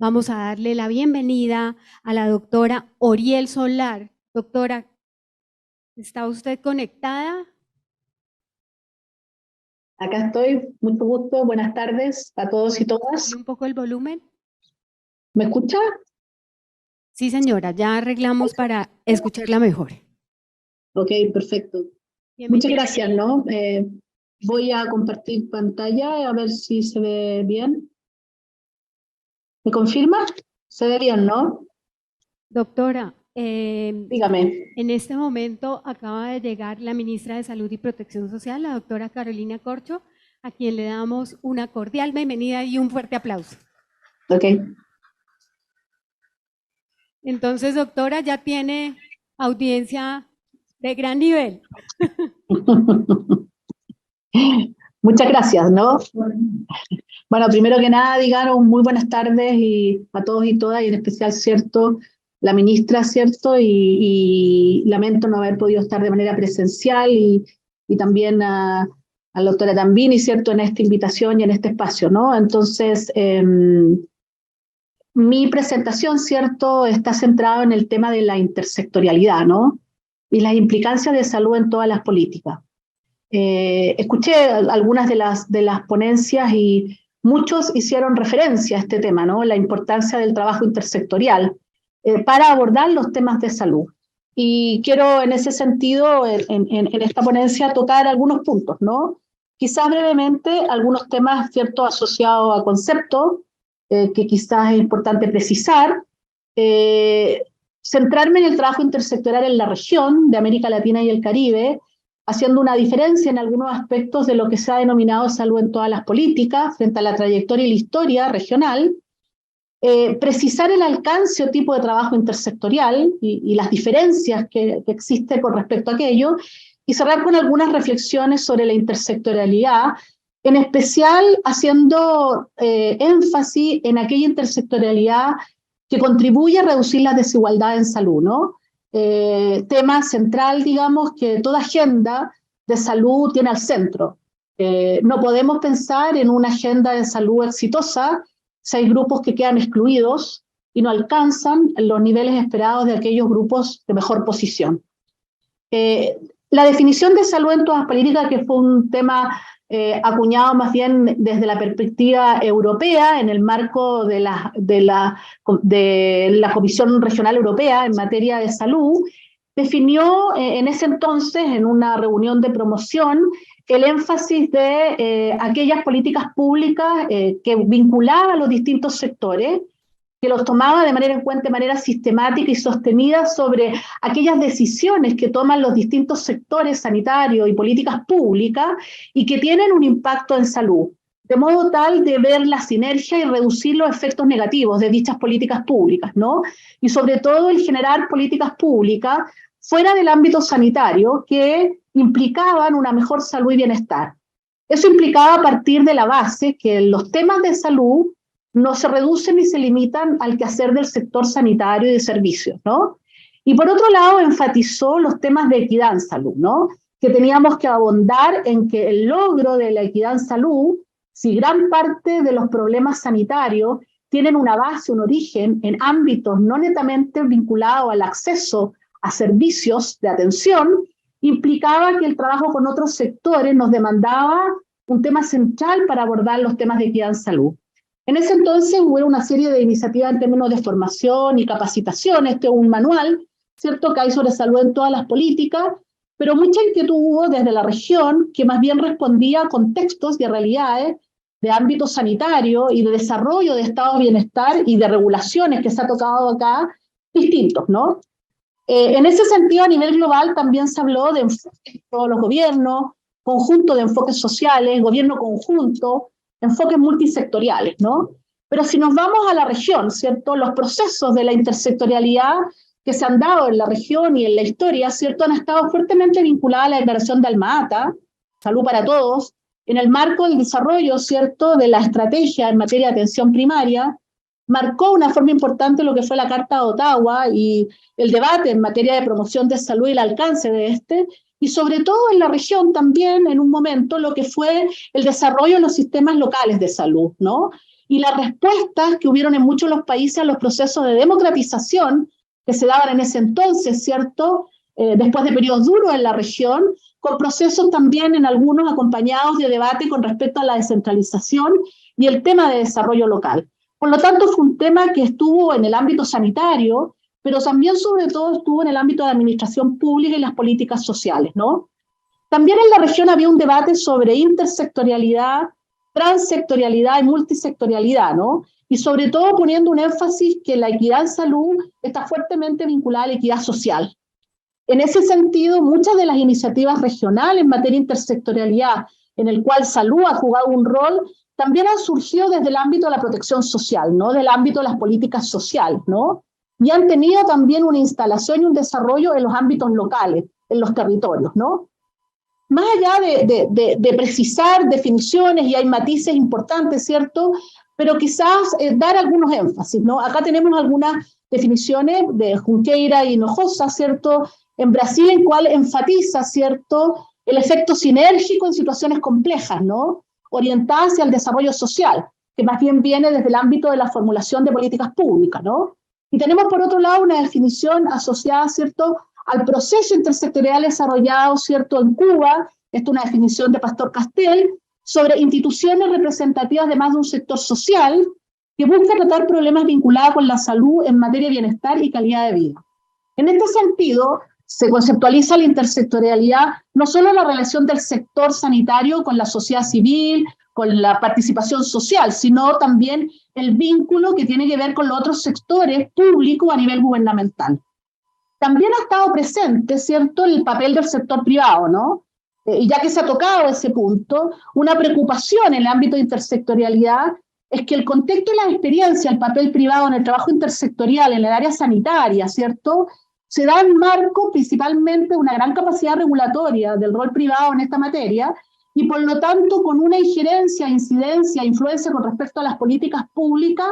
Vamos a darle la bienvenida a la doctora Oriel Solar. Doctora, ¿está usted conectada? Acá estoy, mucho gusto, buenas tardes a todos y todas. Un poco el volumen. ¿Me escucha? Sí, señora, ya arreglamos para escucharla mejor. Ok, perfecto. Bienvenida. Muchas gracias, ¿no? Voy a compartir pantalla a ver si se ve bien. ¿Me confirma? Se ve bien, ¿no? Doctora, Dígame. en este momento acaba de llegar la ministra de Salud y Protección Social, la doctora Carolina Corcho, a quien le damos una cordial bienvenida y un fuerte aplauso. Ok. Entonces, doctora, ya tiene audiencia de gran nivel. Muchas gracias, ¿no? Bueno, primero que nada, digan muy buenas tardes y a todos y todas, y en especial, ¿cierto?, la ministra, ¿cierto? Y lamento no haber podido estar de manera presencial y también a la doctora Tambini, ¿cierto?, en esta invitación y en este espacio, ¿no? Entonces, mi presentación, ¿cierto?, está centrada en el tema de la intersectorialidad, ¿no? Y las implicancias de salud en todas las políticas. Escuché algunas de las ponencias y muchos hicieron referencia a este tema, ¿no? La importancia del trabajo intersectorial para abordar los temas de salud. Y quiero en ese sentido, en esta ponencia, tocar algunos puntos, ¿no? Quizás brevemente algunos temas, ¿cierto?, asociados a conceptos que quizás es importante precisar. Centrarme en el trabajo intersectorial en la región de América Latina y el Caribe, haciendo una diferencia en algunos aspectos de lo que se ha denominado salud en todas las políticas, frente a la trayectoria y la historia regional, precisar el alcance o tipo de trabajo intersectorial y las diferencias que existen con respecto a aquello, y cerrar con algunas reflexiones sobre la intersectorialidad, en especial haciendo énfasis en aquella intersectorialidad que contribuye a reducir las desigualdades en salud, ¿no? Tema central, digamos, que toda agenda de salud tiene al centro. No podemos pensar en una agenda de salud exitosa si hay grupos que quedan excluidos y no alcanzan los niveles esperados de aquellos grupos de mejor posición. La definición de salud en todas las políticas, que fue un tema acuñado más bien desde la perspectiva europea, en el marco de la Comisión Regional Europea en materia de salud, definió en ese entonces, en una reunión de promoción, el énfasis de aquellas políticas públicas que vinculaban a los distintos sectores, que los tomaba de manera en cuenta, de manera sistemática y sostenida sobre aquellas decisiones que toman los distintos sectores sanitarios y políticas públicas y que tienen un impacto en salud, de modo tal de ver la sinergia y reducir los efectos negativos de dichas políticas públicas, ¿no? Y sobre todo el generar políticas públicas fuera del ámbito sanitario que implicaban una mejor salud y bienestar. Eso implicaba partir de la base que los temas de salud no se reducen ni se limitan al quehacer del sector sanitario y de servicios, ¿no? Y por otro lado, enfatizó los temas de equidad en salud, ¿no? Que teníamos que abondar en que el logro de la equidad en salud, si gran parte de los problemas sanitarios tienen una base, un origen en ámbitos no netamente vinculados al acceso a servicios de atención, implicaba que el trabajo con otros sectores nos demandaba un tema central para abordar los temas de equidad en salud. En ese entonces hubo una serie de iniciativas en términos de formación y capacitación, este es un manual, ¿cierto?, que hay sobre salud en todas las políticas, pero mucha inquietud hubo desde la región que más bien respondía a contextos y a realidades de ámbito sanitario y de desarrollo de estado de bienestar y de regulaciones que se ha tocado acá, distintos, ¿no? En ese sentido, a nivel global también se habló de enfoques de todos los gobiernos, conjunto de enfoques sociales, gobierno conjunto, enfoques multisectoriales, ¿no? Pero si nos vamos a la región, ¿cierto? Los procesos de la intersectorialidad que se han dado en la región y en la historia, ¿cierto?, han estado fuertemente vinculadas a la declaración de Alma-Ata, Salud para Todos, en el marco del desarrollo, ¿cierto?, de la estrategia en materia de atención primaria, marcó una forma importante lo que fue la Carta de Ottawa y el debate en materia de promoción de salud y el alcance de este, y sobre todo en la región también, en un momento, lo que fue el desarrollo de los sistemas locales de salud, ¿no? y las respuestas que hubieron en muchos de los países a los procesos de democratización que se daban en ese entonces, ¿cierto? Después de periodos duros en la región, con procesos también en algunos acompañados de debate con respecto a la descentralización y el tema de desarrollo local. Por lo tanto, fue un tema que estuvo en el ámbito sanitario, pero también sobre todo estuvo en el ámbito de la administración pública y las políticas sociales, ¿no? También en la región había un debate sobre intersectorialidad, transsectorialidad y multisectorialidad, ¿no? Y sobre todo poniendo un énfasis que la equidad en salud está fuertemente vinculada a la equidad social. En ese sentido, muchas de las iniciativas regionales en materia de intersectorialidad, en el cual salud ha jugado un rol, también han surgido desde el ámbito de la protección social, ¿no? Del ámbito de las políticas sociales, ¿no? Y han tenido también una instalación y un desarrollo en los ámbitos locales, en los territorios, ¿no? Más allá de precisar definiciones, y hay matices importantes, ¿cierto? Pero quizás dar algunos énfasis, ¿no? Acá tenemos algunas definiciones de Junqueira y Hinojosa, ¿cierto? En Brasil, en cual enfatiza, ¿cierto?, el efecto sinérgico en situaciones complejas, ¿no? Orientadas hacia el desarrollo social, que más bien viene desde el ámbito de la formulación de políticas públicas, ¿no? Y tenemos, por otro lado, una definición asociada, ¿cierto?, al proceso intersectorial desarrollado, ¿cierto?, en Cuba, esto es una definición de Pastor Castel, sobre instituciones representativas de más de un sector social que busca tratar problemas vinculados con la salud en materia de bienestar y calidad de vida. En este sentido, se conceptualiza la intersectorialidad no solo en la relación del sector sanitario con la sociedad civil, con la participación social, sino también el vínculo que tiene que ver con los otros sectores públicos a nivel gubernamental. También ha estado presente, ¿cierto?, el papel del sector privado, ¿no? Y ya que se ha tocado ese punto, una preocupación en el ámbito de intersectorialidad es que el contexto y la experiencia, el papel privado en el trabajo intersectorial, en el área sanitaria, ¿cierto?, se da en marco principalmente una gran capacidad regulatoria del rol privado en esta materia y por lo tanto con una injerencia, incidencia, influencia con respecto a las políticas públicas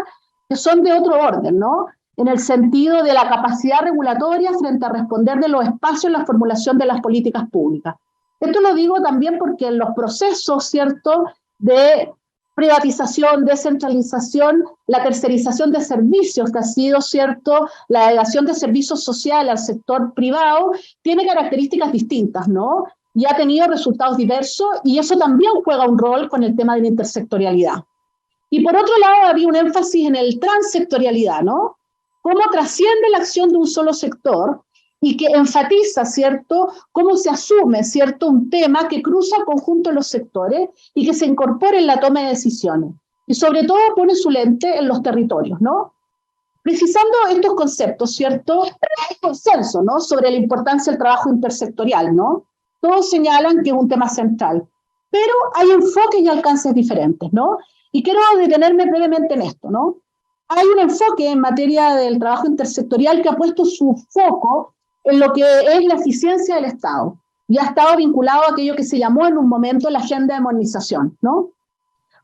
que son de otro orden, ¿no? En el sentido de la capacidad regulatoria frente a responder de los espacios en la formulación de las políticas públicas. Esto lo digo también porque en los procesos, ¿cierto?, de privatización, descentralización, la tercerización de servicios, que ha sido, ¿cierto?, la delegación de servicios sociales al sector privado, tiene características distintas, ¿no? Y ha tenido resultados diversos, y eso también juega un rol con el tema de la intersectorialidad. Y por otro lado, había un énfasis en el transsectorialidad, ¿no? Cómo trasciende la acción de un solo sector y que enfatiza, ¿cierto?, cómo se asume, ¿cierto?, un tema que cruza el conjunto de los sectores y que se incorpora en la toma de decisiones. Y sobre todo pone su lente en los territorios, ¿no? Precisando estos conceptos, ¿cierto?, hay consenso, ¿no?, sobre la importancia del trabajo intersectorial, ¿no? Todos señalan que es un tema central, pero hay enfoques y alcances diferentes, ¿no? Y quiero detenerme brevemente en esto, ¿no? Hay un enfoque en materia del trabajo intersectorial que ha puesto su foco en lo que es la eficiencia del Estado y ha estado vinculado a aquello que se llamó en un momento la agenda de modernización, ¿no?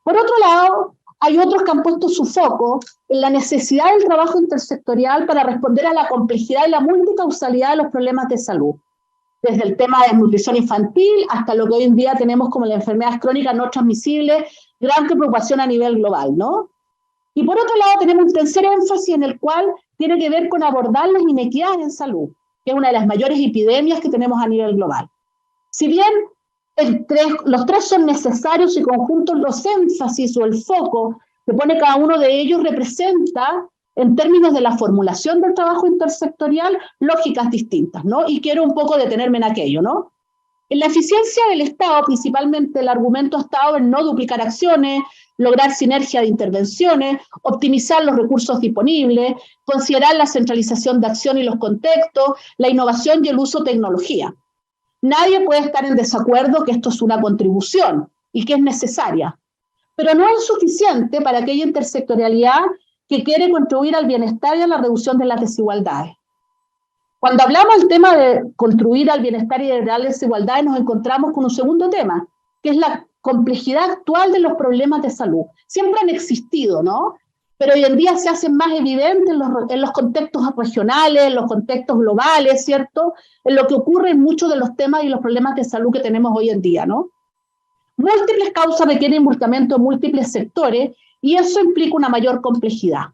Por otro lado, hay otros que han puesto su foco en la necesidad del trabajo intersectorial para responder a la complejidad y la multicausalidad de los problemas de salud, desde el tema de nutrición infantil hasta lo que hoy en día tenemos como las enfermedades crónicas no transmisibles, gran preocupación a nivel global, ¿no? Y por otro lado tenemos un tercer énfasis en el cual tiene que ver con abordar las inequidades en salud, que es una de las mayores epidemias que tenemos a nivel global. Si bien los tres son necesarios y conjuntos, los énfasis o el foco que pone cada uno de ellos representa, en términos de la formulación del trabajo intersectorial, lógicas distintas, ¿no? Y quiero un poco detenerme en aquello, ¿no? En la eficiencia del Estado, principalmente el argumento ha estado en no duplicar acciones, lograr sinergia de intervenciones, optimizar los recursos disponibles, considerar la centralización de acción y los contextos, la innovación y el uso de tecnología. Nadie puede estar en desacuerdo que esto es una contribución y que es necesaria, pero no es suficiente para aquella intersectorialidad que quiere contribuir al bienestar y a la reducción de las desigualdades. Cuando hablamos del tema de contribuir al bienestar y de las desigualdades, nos encontramos con un segundo tema, que es la complejidad actual de los problemas de salud. Siempre han existido, ¿no? Pero hoy en día se hacen más evidentes en los contextos regionales, en los contextos globales, ¿cierto? En lo que ocurre en muchos de los temas y los problemas de salud que tenemos hoy en día, ¿no? Múltiples causas requieren involucramiento de múltiples sectores y eso implica una mayor complejidad.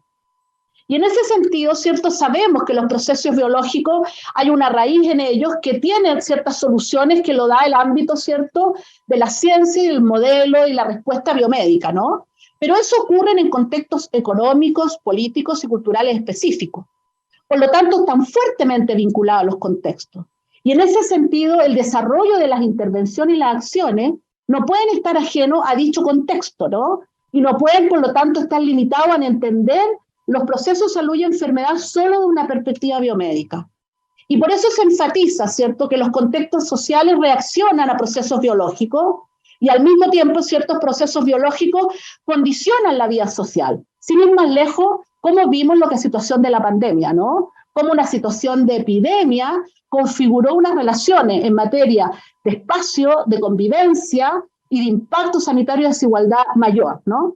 Y en ese sentido, ¿cierto? Sabemos que los procesos biológicos, hay una raíz en ellos que tienen ciertas soluciones que lo da el ámbito, ¿cierto?, de la ciencia y el modelo y la respuesta biomédica, ¿no? Pero eso ocurre en contextos económicos, políticos y culturales específicos. Por lo tanto, están fuertemente vinculados a los contextos. Y en ese sentido, el desarrollo de las intervenciones y las acciones no pueden estar ajenos a dicho contexto, ¿no? Y no pueden, por lo tanto, estar limitados a entender los procesos de salud y enfermedad solo de una perspectiva biomédica. Y por eso se enfatiza, ¿cierto?, que los contextos sociales reaccionan a procesos biológicos y al mismo tiempo ciertos procesos biológicos condicionan la vida social. Sin ir más lejos, como vimos lo que es la situación de la pandemia, ¿no? Como una situación de epidemia configuró unas relaciones en materia de espacio, de convivencia y de impacto sanitario y desigualdad mayor, ¿no?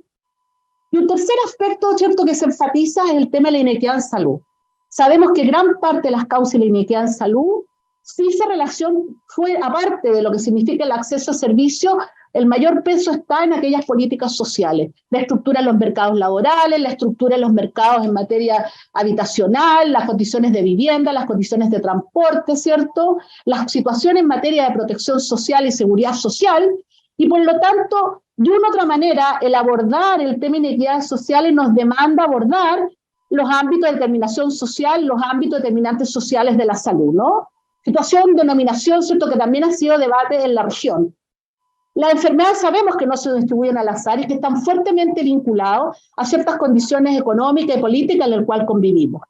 Y un tercer aspecto, ¿cierto?, que se enfatiza es el tema de la inequidad en salud. Sabemos que gran parte de las causas de la inequidad en salud, si esa relación fue aparte de lo que significa el acceso a servicios, el mayor peso está en aquellas políticas sociales, la estructura de los mercados laborales, la estructura de los mercados en materia habitacional, las condiciones de vivienda, las condiciones de transporte, ¿cierto?, las situaciones en materia de protección social y seguridad social, y por lo tanto, de una u otra manera, el abordar el tema de inequidades sociales nos demanda abordar los ámbitos de determinación social, los ámbitos determinantes sociales de la salud, ¿no? Situación, denominación, ¿cierto?, que también ha sido debate en la región. Las enfermedades sabemos que no se distribuyen al azar y que están fuertemente vinculados a ciertas condiciones económicas y políticas en las cuales convivimos.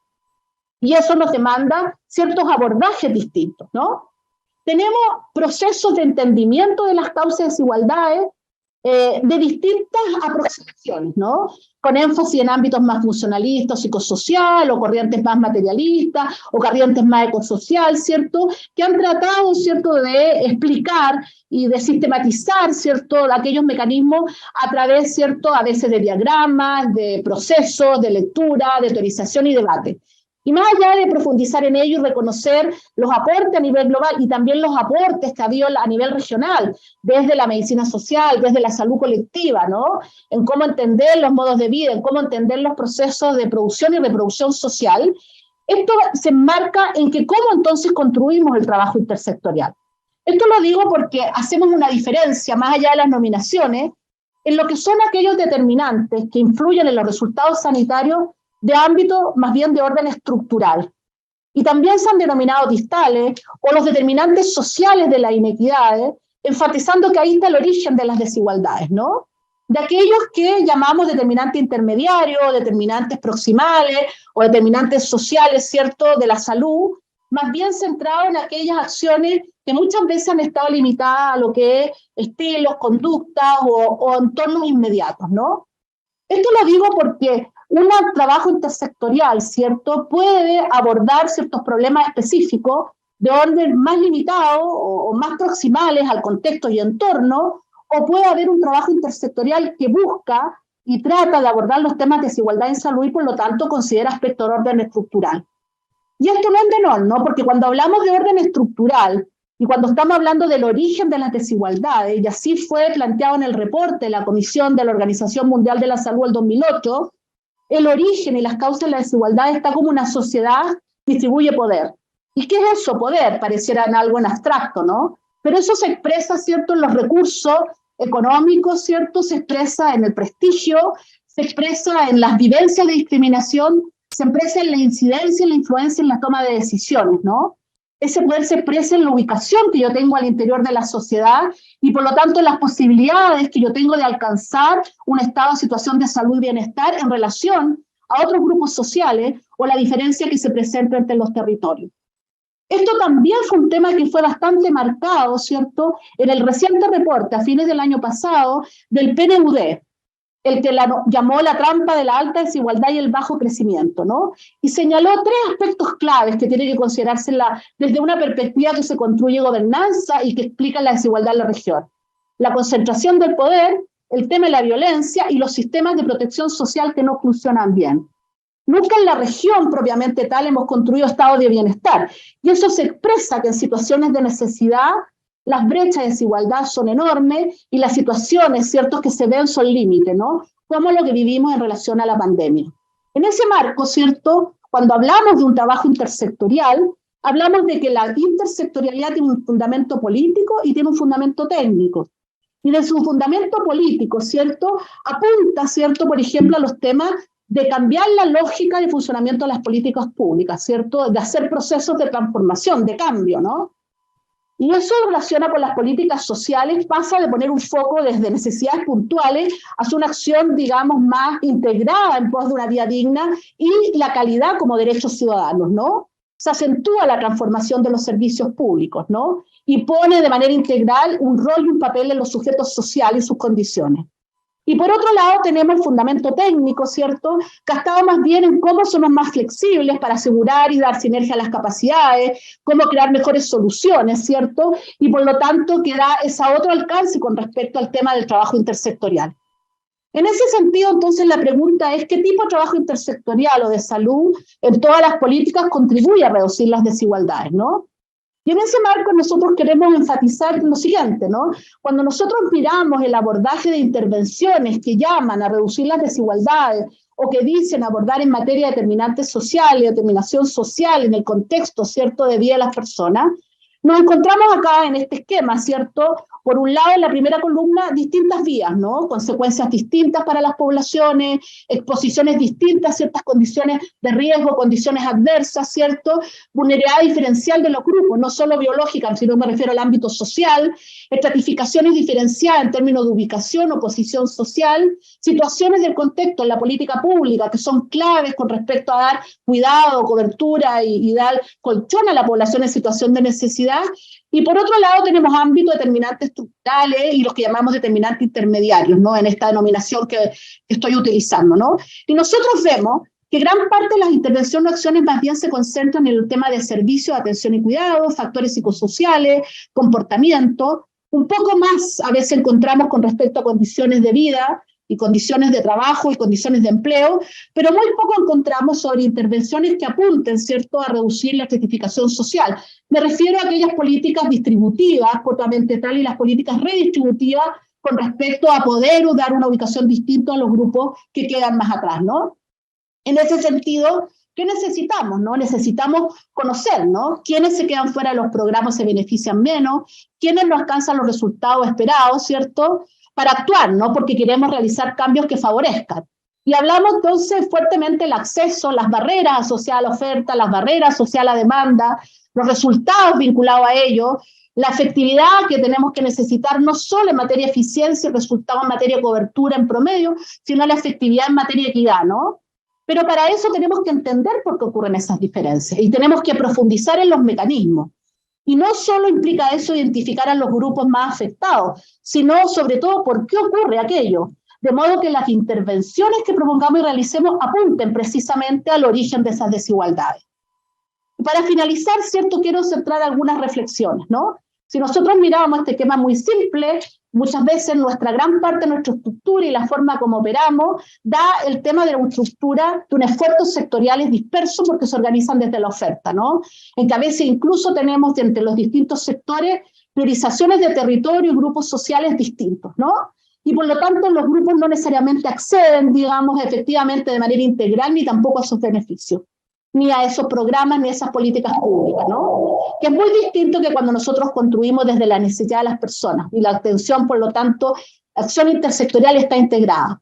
Y eso nos demanda ciertos abordajes distintos, ¿no? Tenemos procesos de entendimiento de las causas de desigualdades de distintas aproximaciones, ¿no? Con énfasis en ámbitos más funcionalistas, psicosocial, o corrientes más materialistas, o corrientes más ecosocial, ¿cierto? Que han tratado, ¿cierto?, de explicar y de sistematizar, ¿cierto?, aquellos mecanismos a través, ¿cierto?, a veces de diagramas, de procesos, de lectura, de teorización y debate. Y más allá de profundizar en ello y reconocer los aportes a nivel global y también los aportes que ha habido a nivel regional, desde la medicina social, desde la salud colectiva, ¿no?, en cómo entender los modos de vida, en cómo entender los procesos de producción y reproducción social, esto se enmarca en que cómo entonces construimos el trabajo intersectorial. Esto lo digo porque hacemos una diferencia, más allá de las nominaciones, en lo que son aquellos determinantes que influyen en los resultados sanitarios de ámbito más bien de orden estructural. Y también se han denominado distales o los determinantes sociales de las inequidades, enfatizando que ahí está el origen de las desigualdades, ¿no? De aquellos que llamamos determinantes intermediarios, determinantes proximales o determinantes sociales, ¿cierto?, de la salud, más bien centrados en aquellas acciones que muchas veces han estado limitadas a lo que es estilos, conductas o entornos inmediatos, ¿no? Esto lo digo porque un trabajo intersectorial, ¿cierto?, puede abordar ciertos problemas específicos de orden más limitado o más proximales al contexto y entorno, o puede haber un trabajo intersectorial que busca y trata de abordar los temas de desigualdad en salud y por lo tanto considera aspectos de orden estructural. Y esto no es menor, ¿no?, porque cuando hablamos de orden estructural y cuando estamos hablando del origen de las desigualdades, y así fue planteado en el reporte de la Comisión de la Organización Mundial de la Salud del 2008, el origen y las causas de la desigualdad está como una sociedad distribuye poder. ¿Y qué es eso? Poder, pareciera en algo en abstracto, ¿no? Pero eso se expresa, ¿cierto?, en los recursos económicos, ¿cierto? Se expresa en el prestigio, se expresa en las vivencias de discriminación, se expresa en la incidencia y la influencia en la toma de decisiones, ¿no? Ese poder se expresa en la ubicación que yo tengo al interior de la sociedad y por lo tanto en las posibilidades que yo tengo de alcanzar un estado de situación de salud y bienestar en relación a otros grupos sociales o la diferencia que se presenta entre los territorios. Esto también fue un tema que fue bastante marcado, ¿cierto?, en el reciente reporte a fines del año pasado del PNUD, el que llamó la trampa de la alta desigualdad y el bajo crecimiento, ¿no? Y señaló tres aspectos claves que tiene que considerarse desde una perspectiva que se construye gobernanza y que explica la desigualdad en la región. La concentración del poder, el tema de la violencia y los sistemas de protección social que no funcionan bien. Nunca en la región propiamente tal hemos construido estados de bienestar. Y eso se expresa que en situaciones de necesidad las brechas de desigualdad son enormes y las situaciones, ¿cierto?, que se ven son límites, ¿no? Como lo que vivimos en relación a la pandemia. En ese marco, ¿cierto?, cuando hablamos de un trabajo intersectorial, hablamos de que la intersectorialidad tiene un fundamento político y tiene un fundamento técnico. Y de su fundamento político, ¿cierto?, apunta, ¿cierto?, por ejemplo, a los temas de cambiar la lógica de funcionamiento de las políticas públicas, ¿cierto?, de hacer procesos de transformación, de cambio, ¿no? Y eso relaciona con las políticas sociales, pasa de poner un foco desde necesidades puntuales hacia una acción, digamos, más integrada en pos de una vida digna y la calidad como derechos ciudadanos, ¿no? Se acentúa la transformación de los servicios públicos, ¿no? Y pone de manera integral un rol y un papel en los sujetos sociales y sus condiciones. Y por otro lado tenemos el fundamento técnico, ¿cierto?, que ha estado más bien en cómo somos más flexibles para asegurar y dar sinergia a las capacidades, cómo crear mejores soluciones, ¿cierto?, y por lo tanto que da ese otro alcance con respecto al tema del trabajo intersectorial. En ese sentido, entonces, la pregunta es, ¿qué tipo de trabajo intersectorial o de salud en todas las políticas contribuye a reducir las desigualdades, ¿no? Y en ese marco nosotros queremos enfatizar lo siguiente, ¿no? Cuando nosotros miramos el abordaje de intervenciones que llaman a reducir las desigualdades o que dicen abordar en materia de determinantes sociales, determinación social en el contexto, ¿cierto?, de vida de las personas, nos encontramos acá en este esquema, ¿cierto? Por un lado, en la primera columna, distintas vías, ¿no? Consecuencias distintas para las poblaciones, exposiciones distintas a ciertas condiciones de riesgo, condiciones adversas, ¿cierto? Vulnerabilidad diferencial de los grupos, no solo biológica, sino me refiero al ámbito social, estratificaciones diferenciadas en términos de ubicación o posición social, situaciones del contexto en la política pública que son claves con respecto a dar cuidado, cobertura y dar colchón a la población en situación de necesidad. Y por otro lado tenemos ámbitos determinantes estructurales y los que llamamos determinantes intermediarios, ¿no?, en esta denominación que estoy utilizando, ¿no? Y nosotros vemos que gran parte de las intervenciones o acciones más bien se concentran en el tema de servicios, atención y cuidado, factores psicosociales, comportamiento. Un poco más a veces encontramos con respecto a condiciones de vida y condiciones de trabajo y condiciones de empleo, pero muy poco encontramos sobre intervenciones que apunten, ¿cierto?, a reducir la estratificación social. Me refiero a aquellas políticas distributivas, propiamente tal, y las políticas redistributivas con respecto a poder dar una ubicación distinta a los grupos que quedan más atrás, ¿no? En ese sentido, ¿qué necesitamos, no? Necesitamos conocer, ¿no?, quiénes se quedan fuera de los programas, se benefician menos, quiénes no alcanzan los resultados esperados, ¿cierto?, para actuar, ¿no?, porque queremos realizar cambios que favorezcan. Y hablamos entonces fuertemente del acceso, las barreras asociadas a la oferta, las barreras asociadas a la demanda, los resultados vinculados a ello, la efectividad que tenemos que necesitar no solo en materia de eficiencia y resultados en materia de cobertura en promedio, sino la efectividad en materia de equidad, ¿no? Pero para eso tenemos que entender por qué ocurren esas diferencias y tenemos que profundizar en los mecanismos. Y no solo implica eso identificar a los grupos más afectados, sino sobre todo por qué ocurre aquello, de modo que las intervenciones que propongamos y realicemos apunten precisamente al origen de esas desigualdades. Y para finalizar, ¿cierto?, quiero centrar algunas reflexiones, ¿no? Si nosotros miramos este esquema muy simple, muchas veces nuestra gran parte de nuestra estructura y la forma como operamos da el tema de una estructura de un esfuerzo sectoriales dispersos porque se organizan desde la oferta, ¿no? En que a veces incluso tenemos entre los distintos sectores priorizaciones de territorio y grupos sociales distintos, ¿no? Y por lo tanto los grupos no necesariamente acceden, digamos, efectivamente de manera integral ni tampoco a esos beneficios, ni a esos programas, ni a esas políticas públicas, ¿no? Que es muy distinto que cuando nosotros construimos desde la necesidad de las personas, y la atención, por lo tanto, la acción intersectorial está integrada.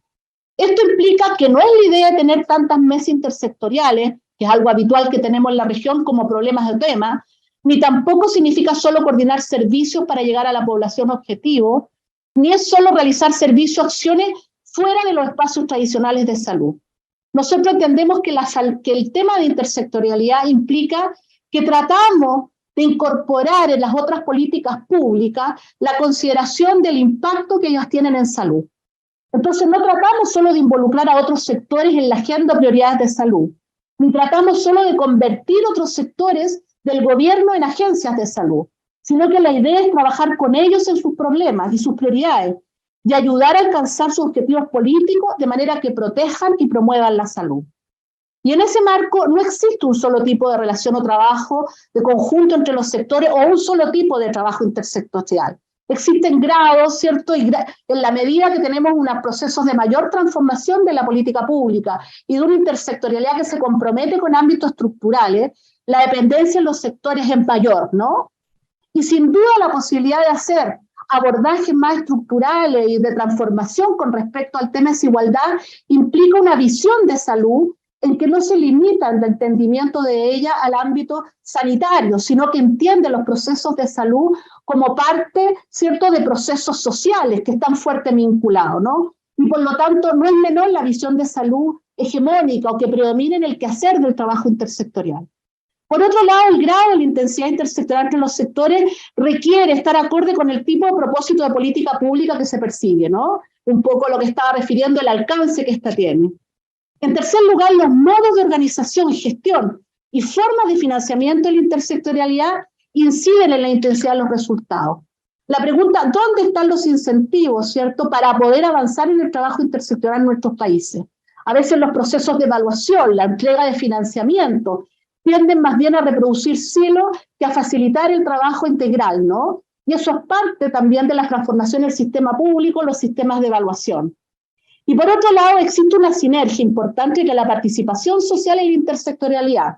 Esto implica que no es la idea de tener tantas mesas intersectoriales, que es algo habitual que tenemos en la región como problemas de tema, ni tampoco significa solo coordinar servicios para llegar a la población objetivo, ni es solo realizar servicios, acciones fuera de los espacios tradicionales de salud. Nosotros entendemos que el tema de intersectorialidad implica que tratamos de incorporar en las otras políticas públicas la consideración del impacto que ellas tienen en salud. Entonces no tratamos solo de involucrar a otros sectores en la agenda de prioridades de salud, ni tratamos solo de convertir otros sectores del gobierno en agencias de salud, sino que la idea es trabajar con ellos en sus problemas y sus prioridades, y ayudar a alcanzar sus objetivos políticos de manera que protejan y promuevan la salud. Y en ese marco no existe un solo tipo de relación o trabajo de conjunto entre los sectores o un solo tipo de trabajo intersectorial. Existen grados, ¿cierto? Y en la medida que tenemos unos procesos de mayor transformación de la política pública y de una intersectorialidad que se compromete con ámbitos estructurales, la dependencia en los sectores es mayor, ¿no? Y sin duda la posibilidad de hacer abordajes más estructurales y de transformación con respecto al tema de desigualdad implica una visión de salud en que no se limita el entendimiento de ella al ámbito sanitario, sino que entiende los procesos de salud como parte, ¿cierto?, de procesos sociales que están fuertemente vinculados, ¿no? Y por lo tanto no es menor la visión de salud hegemónica o que predomina en el quehacer del trabajo intersectorial. Por otro lado, el grado de la intensidad intersectorial entre los sectores requiere estar acorde con el tipo de propósito de política pública que se persigue, ¿no? Un poco lo que estaba refiriendo, el alcance que esta tiene. En tercer lugar, los modos de organización, gestión y formas de financiamiento de la intersectorialidad inciden en la intensidad de los resultados. La pregunta, ¿dónde están los incentivos, cierto, para poder avanzar en el trabajo intersectorial en nuestros países? A veces los procesos de evaluación, la entrega de financiamiento, tienden más bien a reproducir silos que a facilitar el trabajo integral, ¿no? Y eso es parte también de la transformación del sistema público, los sistemas de evaluación. Y por otro lado, existe una sinergia importante entre la participación social y la intersectorialidad,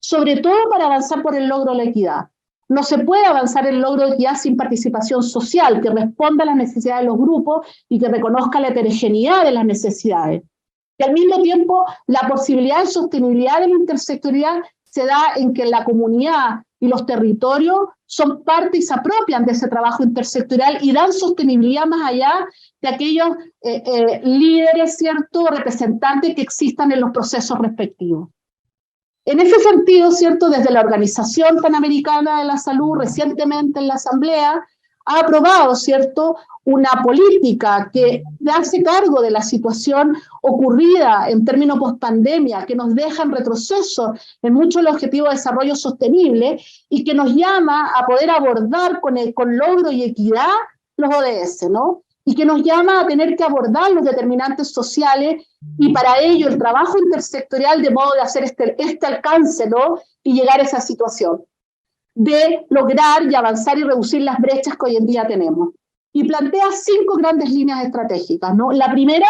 sobre todo para avanzar por el logro de la equidad. No se puede avanzar el logro de equidad sin participación social, que responda a las necesidades de los grupos y que reconozca la heterogeneidad de las necesidades. Y al mismo tiempo, la posibilidad de sostenibilidad de la intersectorialidad se da en que la comunidad y los territorios son parte y se apropian de ese trabajo intersectorial y dan sostenibilidad más allá de aquellos líderes, ¿cierto?, representantes que existan en los procesos respectivos. En ese sentido, ¿cierto?, desde la Organización Panamericana de la Salud, recientemente en la Asamblea, ha aprobado, ¿cierto?, una política que hace cargo de la situación ocurrida en términos post-pandemia, que nos deja en retroceso en muchos de los objetivos de desarrollo sostenible y que nos llama a poder abordar con logro y equidad los ODS, ¿no? Y que nos llama a tener que abordar los determinantes sociales y para ello el trabajo intersectorial de modo de hacer este alcance, ¿no?, y llegar a esa situación de lograr y avanzar y reducir las brechas que hoy en día tenemos. Y plantea 5 grandes líneas estratégicas, ¿no? La primera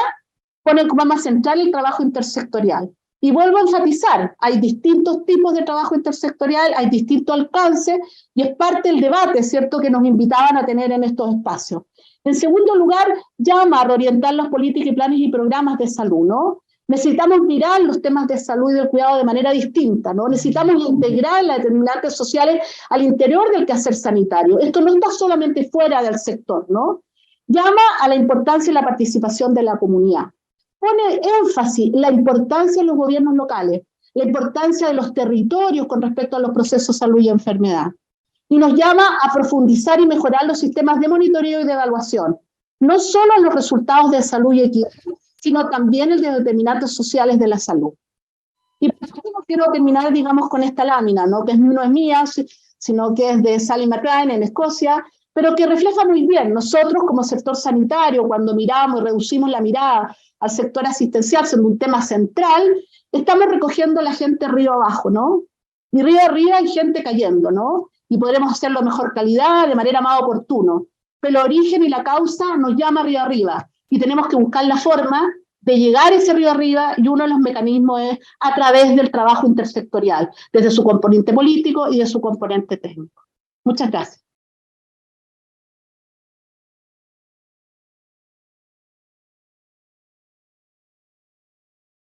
pone como más central el trabajo intersectorial. Y vuelvo a enfatizar, hay distintos tipos de trabajo intersectorial, hay distintos alcances, y es parte del debate, ¿cierto?, que nos invitaban a tener en estos espacios. En segundo lugar, llama a reorientar las políticas y planes y programas de salud, ¿no? Necesitamos mirar los temas de salud y del cuidado de manera distinta, ¿no? Necesitamos integrar las determinantes sociales al interior del quehacer sanitario. Esto no está solamente fuera del sector, ¿no? Llama a la importancia de la participación de la comunidad. Pone énfasis en la importancia de los gobiernos locales, la importancia de los territorios con respecto a los procesos de salud y enfermedad. Y nos llama a profundizar y mejorar los sistemas de monitoreo y de evaluación, no solo en los resultados de salud y equidad, sino también el de determinantes sociales de la salud. Y por último quiero terminar, digamos, con esta lámina, ¿no?, que no es mía, sino que es de Sally McCrane en Escocia, pero que refleja muy bien, nosotros como sector sanitario, cuando miramos y reducimos la mirada al sector asistencial, siendo un tema central, estamos recogiendo a la gente río abajo, ¿no? Y río arriba hay gente cayendo, ¿no? Y podremos hacerlo de mejor calidad, de manera más oportuna. Pero el origen y la causa nos llama río arriba. Y tenemos que buscar la forma de llegar a ese río arriba, y uno de los mecanismos es a través del trabajo intersectorial, desde su componente político y de su componente técnico. Muchas gracias.